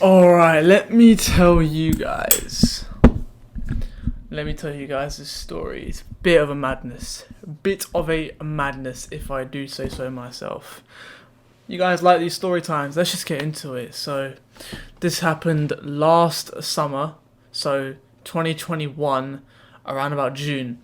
Alright, let me tell you guys this story. It's a bit of a madness. A bit of a madness, if I do say so myself. You guys like these story times? Let's just get into it. So, this happened last summer, so 2021, around about June.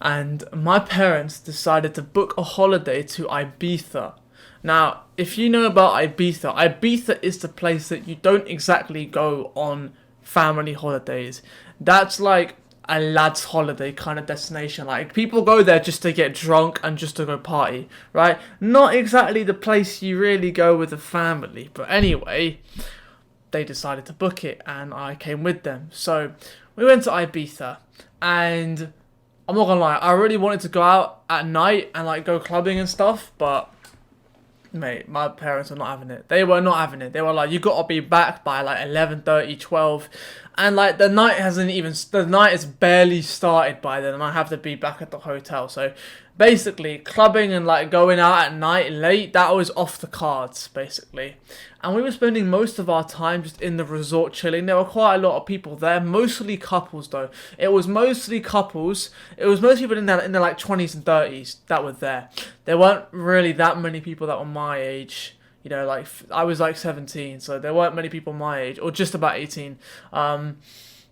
And my parents decided to book a holiday to Ibiza. Now, if you know about Ibiza, Ibiza is the place that you don't exactly go on family holidays. That's like a lad's holiday kind of destination. Like, people go there just to get drunk and just to go party, right? Not exactly the place you really go with the family. But anyway, they decided to book it and I came with them. So, we went to Ibiza and I'm not gonna lie, I really wanted to go out at night and like go clubbing and stuff, but mate, my parents were not having it. They were not having it. They were like, you gotta be back by like 11:30, 12. And like the night is barely started by then and I have to be back at the hotel. So basically clubbing and like going out at night late, that was off the cards basically. And we were spending most of our time just in the resort chilling. There were quite a lot of people there, mostly couples though. It was mostly couples. It was most people in their like 20s and 30s that were there. There weren't really that many people that were my age. You know, like I was like 17, so there weren't many people my age, or just about 18. No,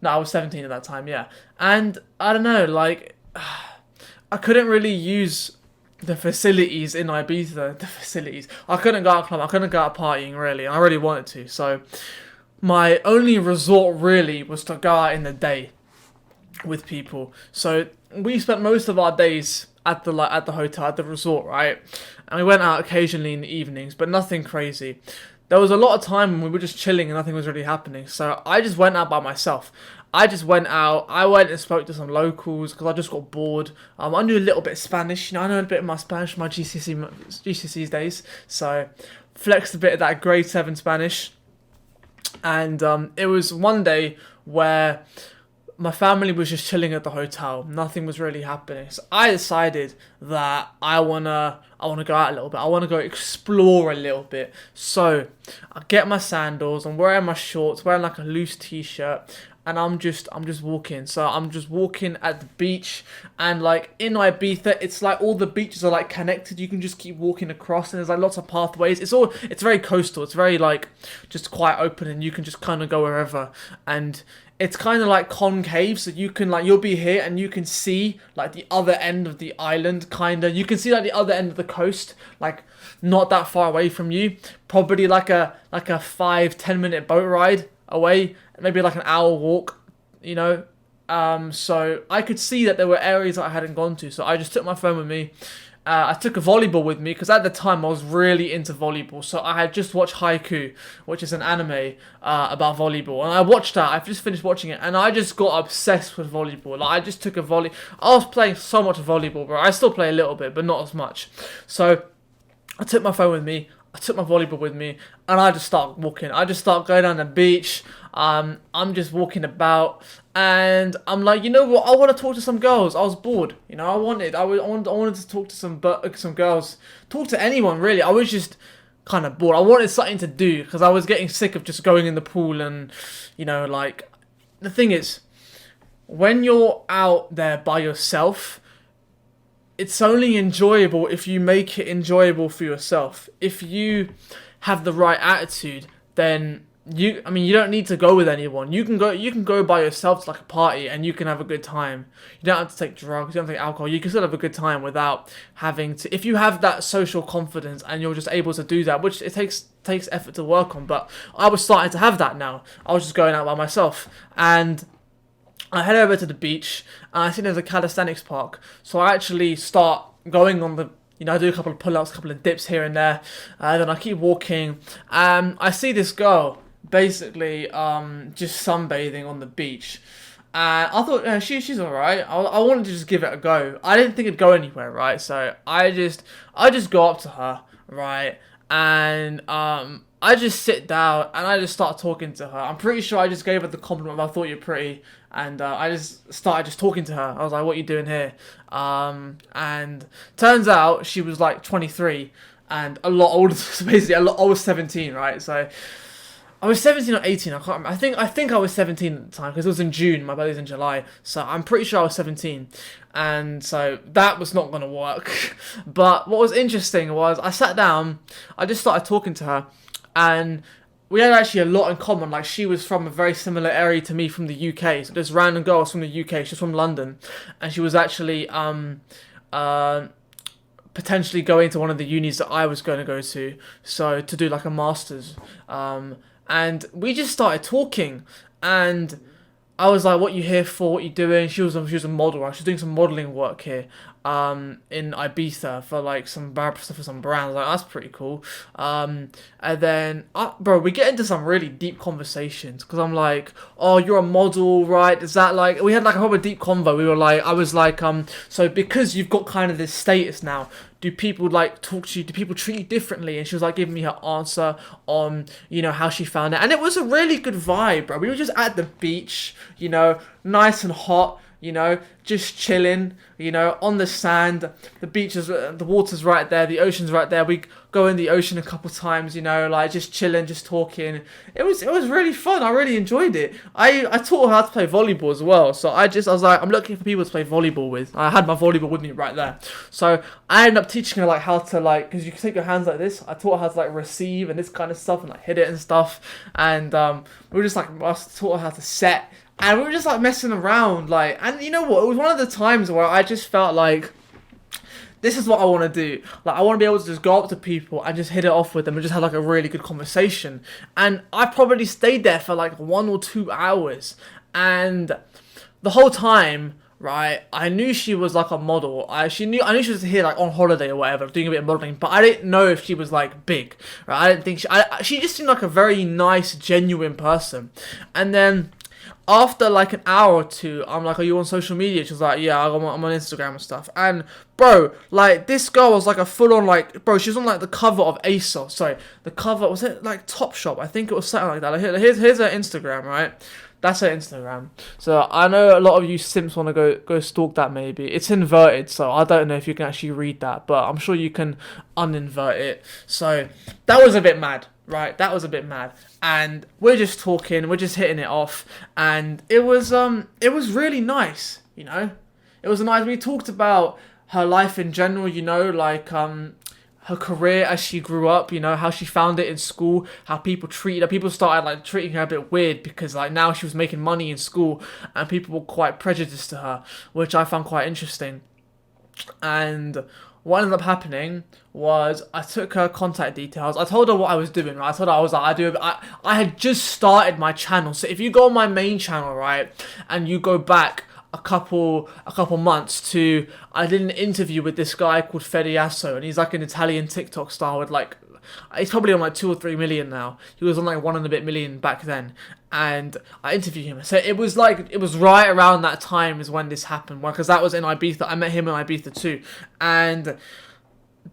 I was 17 at that time, yeah. And I don't know, like I couldn't really use the facilities in Ibiza. The facilities. I couldn't go out club. I couldn't go out partying really. And I really wanted to. So my only resort really was to go out in the day with people. So we spent most of our days at the hotel, at the resort, right? And we went out occasionally in the evenings, but nothing crazy. There was a lot of time when we were just chilling and nothing was really happening. So I just went out by myself. I just went out. I went and spoke to some locals because I just got bored. I knew a little bit of Spanish. You know, I know a bit of my Spanish, my GCSE days. So flexed a bit of that grade 7 Spanish. And it was one day where my family was just chilling at the hotel. Nothing was really happening. So I decided that I wanna go out a little bit. I wanna go explore a little bit. So I get my sandals. I'm wearing my shorts, wearing like a loose t-shirt, and I'm just walking. So I'm just walking at the beach, and like in Ibiza, it's like all the beaches are like connected. You can just keep walking across, and there's like lots of pathways. It's very coastal. It's very like just quite open, and you can just kind of go wherever. And it's kind of like concave, so you can like, you'll be here and you can see like the other end of the island, kind of. You can see like the other end of the coast, like not that far away from you. Probably like a 5-10 minute boat ride away, maybe like an hour walk, you know. So I could see that there were areas that I hadn't gone to, so I just took my phone with me. I took a volleyball with me because at the time I was really into volleyball. So I had just watched Haiku, which is an anime about volleyball, and I watched that. I've just finished watching it, and I just got obsessed with volleyball. Like I just took a volley. I was playing so much volleyball, bro. I still play a little bit, but not as much. So I took my phone with me. I took my volleyball with me, and I just start walking. I just start going down the beach. I'm just walking about, and I'm like, you know what? I want to talk to some girls. I was bored, you know. I wanted to talk to some girls, talk to anyone really. I was just kind of bored. I wanted something to do because I was getting sick of just going in the pool and, you know, like the thing is, when you're out there by yourself, it's only enjoyable if you make it enjoyable for yourself. If you have the right attitude, then you don't need to go with anyone. You can go by yourself to like a party and you can have a good time. You don't have to take drugs, you don't have to take alcohol. You can still have a good time without having to. If you have that social confidence and you're just able to do that, which it takes effort to work on, but I was starting to have that now. I was just going out by myself, and I head over to the beach, and I see there's a calisthenics park. So I actually start going on the, you know, I do a couple of pull-ups, a couple of dips here and there. Then I keep walking. I see this girl basically just sunbathing on the beach. And I thought, she's alright. I wanted to just give it a go. I didn't think it'd go anywhere, right? So I just go up to her, right? And I just sit down and I just start talking to her. I'm pretty sure I just gave her the compliment of I thought you're pretty, and I just started just talking to her. I was like, what are you doing here? And turns out she was like 23 and a lot older. Basically, I was 17, right? So I was 17 or 18. I can't remember. I think I was 17 at the time because it was in June. My birthday's in July, so I'm pretty sure I was 17. And so that was not gonna work. But what was interesting was I sat down. I just started talking to her, and we had actually a lot in common. Like, she was from a very similar area to me from the UK. So this random girl was from the UK. She's from London, and she was actually potentially going to one of the unis that I was going to go to. So to do like a master's. And we just started talking, and I was like, "What you here for? What you doing?" She was a model. Right? She was doing some modeling work here, in Ibiza for like some stuff for some brands. Like, that's pretty cool. And then, bro, we get into some really deep conversations because I'm like, "Oh, you're a model, right? Is that like?" We had like a whole deep convo. We were like, I was like, so because you've got kind of this status now, do people like talk to you? Do people treat you differently? And she was like giving me her answer on, you know, how she found it. And it was a really good vibe, bro. We were just at the beach, you know, nice and hot, you know, just chilling, you know, on the sand. The beach is, the water's right there, the ocean's right there. We go in the ocean a couple times, you know, like just chilling, just talking. It was really fun. I really enjoyed it. I taught her how to play volleyball as well. So I was like, I'm looking for people to play volleyball with. I had my volleyball with me right there. So I ended up teaching her like how to like, because you can take your hands like this. I taught her how to like receive and this kind of stuff and like hit it and stuff. And we were just like, I taught her how to set. And we were just like messing around, like, and you know what? It was one of the times where I just felt like, this is what I want to do. Like, I want to be able to just go up to people and just hit it off with them and just have like a really good conversation. And I probably stayed there for like 1 or 2 hours. And the whole time, right, I knew she was like a model. I knew she was here like on holiday or whatever, doing a bit of modeling. But I didn't know if she was like big, right? I didn't think she just seemed like a very nice, genuine person. And then after like an hour or two, I'm like, "Are you on social media?" She was like, "Yeah, I'm on Instagram and stuff." And bro, like, this girl was like a full-on like, bro, she was on like the cover of ASOS. Sorry, the cover, was it like Topshop? I think it was something like that. Like, here's her Instagram, right? That's her Instagram. So I know a lot of you simps want to go stalk that. Maybe it's inverted, so I don't know if you can actually read that, but I'm sure you can uninvert it. So that was a bit mad. Right, that was a bit mad, and we're just talking, we're just hitting it off, and it was really nice, you know. It was nice. We talked about her life in general, you know, like her career as she grew up, you know, how she found it in school, how people treated her. People started like treating her a bit weird because like now she was making money in school, and people were quite prejudiced to her, which I found quite interesting. And what ended up happening was I took her contact details. I told her what I was doing, right? I told her I had just started my channel. So if you go on my main channel, right, and you go back a couple months to, I did an interview with this guy called Fediasso, and he's like an Italian TikTok star with like, he's probably on like 2 or 3 million now. He was on like 1 and a bit million back then. And I interviewed him. So it was right around that time is when this happened. Because that was in Ibiza. I met him in Ibiza too. And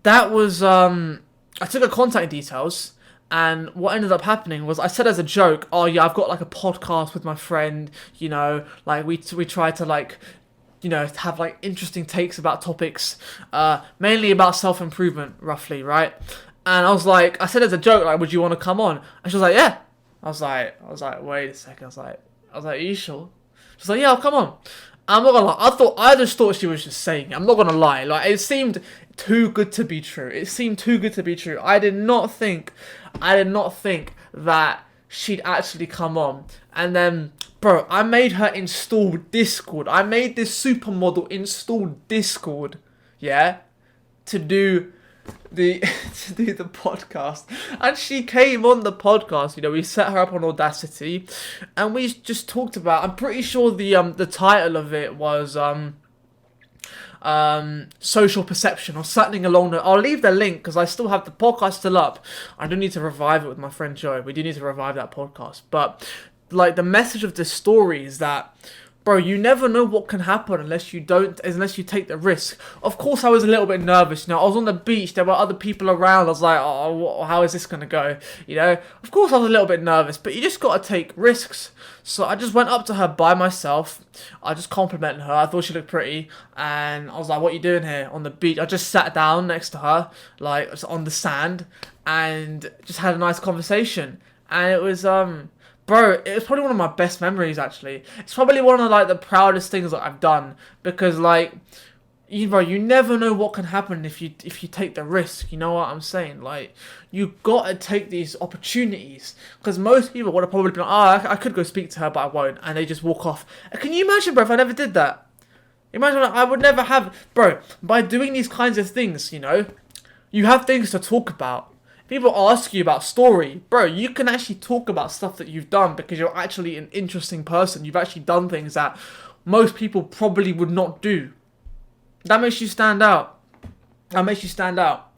that was, I took her contact details. And what ended up happening was I said as a joke, "Oh yeah, I've got like a podcast with my friend, you know, like we try to like, you know, have like interesting takes about topics, mainly about self-improvement, roughly, right?" And I said as a joke, like, "Would you want to come on?" And she was like, "Yeah." I was like, "Wait a second." I was like, "Are you sure?" She was like, "Yeah, I'll come on." I'm not gonna lie. I just thought she was just saying it. I'm not gonna lie. Like, it seemed too good to be true. I did not think that she'd actually come on. And then, bro, I made her install Discord. I made this supermodel install Discord, yeah, to do the podcast. And she came on the podcast. You know, we set her up on Audacity, and we just talked about, I'm pretty sure the title of it was social perception or something along the. I'll leave the link because I still have the podcast still up. I do need to revive it with my friend Joe. We do need to revive that podcast. But like, the message of this story is that, bro, you never know what can happen unless you take the risk. Of course, I was a little bit nervous. You know, I was on the beach. There were other people around. I was like, "Oh, how is this gonna go?" You know, of course, I was a little bit nervous, but you just gotta take risks. So I just went up to her by myself. I just complimented her. I thought she looked pretty, and I was like, "What are you doing here on the beach?" I just sat down next to her, like on the sand, and just had a nice conversation. and it was bro, it was probably one of my best memories actually. It's probably one of like the proudest things that I've done because like you never know what can happen if you take the risk. You know what I'm saying? Like, you gotta take these opportunities because most people would have probably been like, oh, I could go speak to her, but I won't, and they just walk off. Can you imagine, bro, if I never did that? Imagine I would never have, bro. By doing these kinds of things, you have things to talk about. People ask you about story, bro. You can actually talk about stuff that you've done because you're actually an interesting person. You've actually done things that most people probably would not do. That makes you stand out. And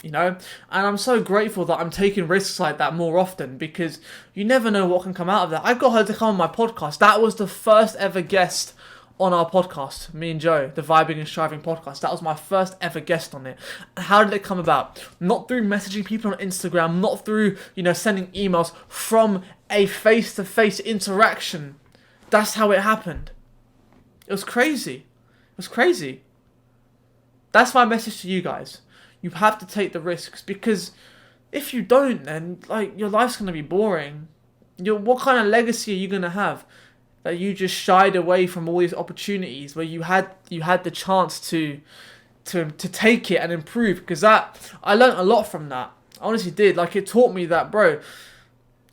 I'm so grateful that I'm taking risks like that more often because you never know what can come out of that. I got her to come on my podcast. That was the first ever guest on our podcast, me and Joe, the Vibing and Striving podcast. That was my first ever guest on it. How did it come about? Not through messaging people on Instagram, not through, sending emails, from a face-to-face interaction. That's how it happened. It was crazy. That's my message to you guys. You have to take the risks because if you don't, then like your life's gonna be boring. What kind of legacy are you gonna have that you just shied away from all these opportunities where you had the chance to take it and improve? Because that I learned a lot from that. I honestly did. Like, it taught me that, bro.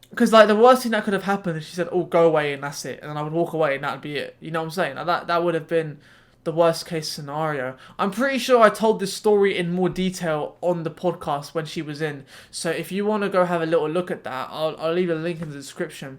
Because like the worst thing that could have happened is she said, "Oh, go away," and that's it, and then I would walk away and that'd be it. You know what I'm saying? Like, that would have been the worst case scenario. I'm pretty sure I told this story in more detail on the podcast when she was in. So if you want to go have a little look at that, I'll leave a link in the description.